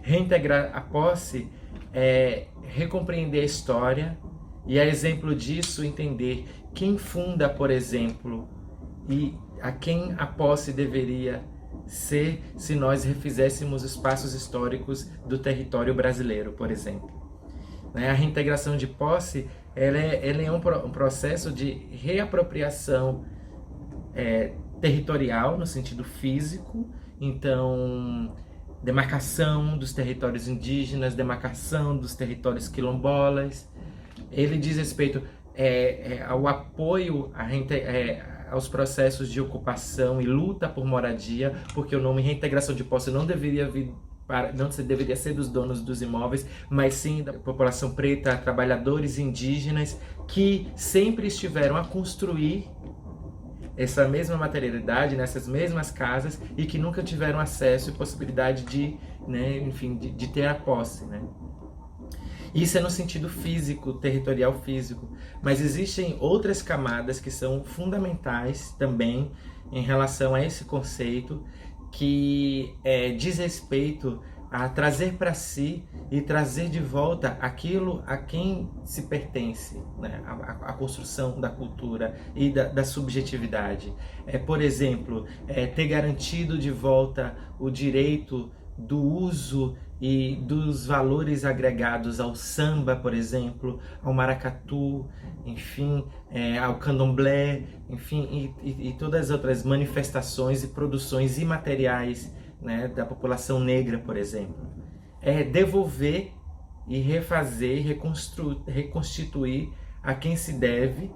Reintegrar a posse é recompreender a história e, a exemplo disso, entender quem funda, por exemplo, e a quem a posse deveria ser se nós refizéssemos os passos históricos do território brasileiro, por exemplo. A reintegração de posse ela é um processo de reapropriação territorial, no sentido físico. Então, demarcação dos territórios indígenas, demarcação dos territórios quilombolas. Ele diz respeito ao apoio aos processos de ocupação e luta por moradia, porque o nome reintegração de posse não deveria ser dos donos dos imóveis, mas sim da população preta, trabalhadores indígenas, que sempre estiveram a construir essa mesma materialidade nessas mesmas casas e que nunca tiveram acesso e possibilidade de, de ter a posse, Isso é no sentido físico, territorial físico, mas existem outras camadas que são fundamentais também em relação a esse conceito, que diz respeito a trazer para si e trazer de volta aquilo a quem se pertence, a construção da cultura e da subjetividade. Por exemplo, ter garantido de volta o direito do uso e dos valores agregados ao samba, por exemplo, ao maracatu, enfim, ao candomblé, enfim, e todas as outras manifestações e produções imateriais, da população negra, por exemplo. Devolver e refazer, reconstituir a quem se deve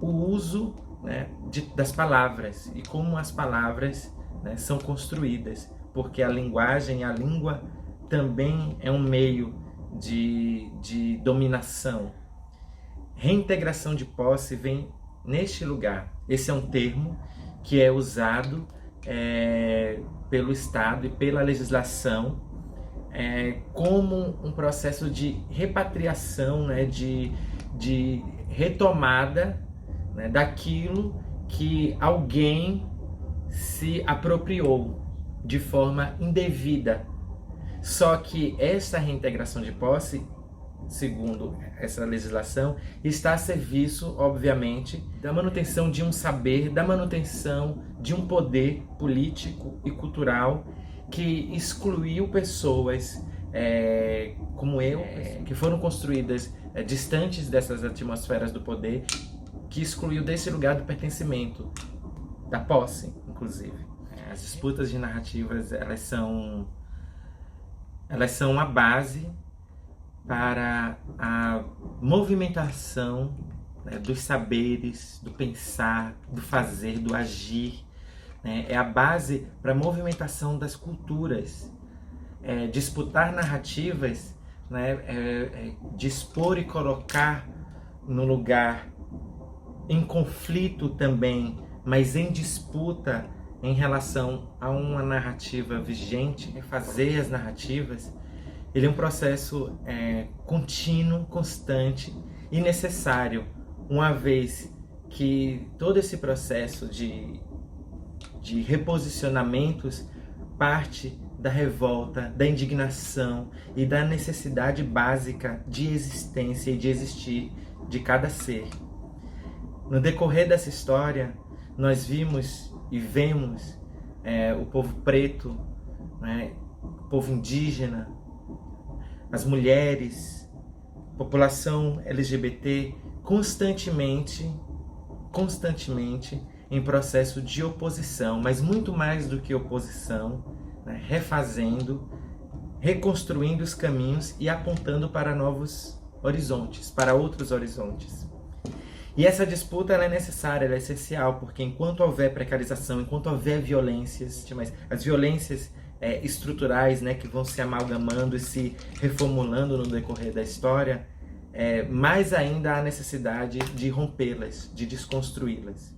o uso das palavras e como as palavras são construídas, porque a linguagem, a língua também é um meio de dominação. Reintegração de posse vem neste lugar. Esse é um termo que é usado pelo Estado e pela legislação como um processo de repatriação, de retomada daquilo que alguém se apropriou de forma indevida. Só que essa reintegração de posse, segundo essa legislação, está a serviço, obviamente, da manutenção de um saber, da manutenção de um poder político e cultural que excluiu pessoas como eu, que foram construídas distantes dessas atmosferas do poder, que excluiu desse lugar do pertencimento, da posse, inclusive. As disputas de narrativas, elas são a base para a movimentação dos saberes, do pensar, do fazer, do agir. É a base para a movimentação das culturas. Disputar narrativas, dispor e colocar no lugar, em conflito também, mas em disputa em relação a uma narrativa vigente, fazer as narrativas, ele é um processo contínuo, constante e necessário, uma vez que todo esse processo de reposicionamentos parte da revolta, da indignação e da necessidade básica de existência e de existir de cada ser. No decorrer dessa história, nós vimos e vemos o povo preto, o povo indígena, as mulheres, população LGBT, constantemente em processo de oposição, mas muito mais do que oposição, refazendo, reconstruindo os caminhos e apontando para novos horizontes, para outros horizontes. E essa disputa ela é necessária, ela é essencial, porque enquanto houver precarização, enquanto houver violências, mas as violências estruturais, que vão se amalgamando e se reformulando no decorrer da história, mais ainda há necessidade de rompê-las, de desconstruí-las.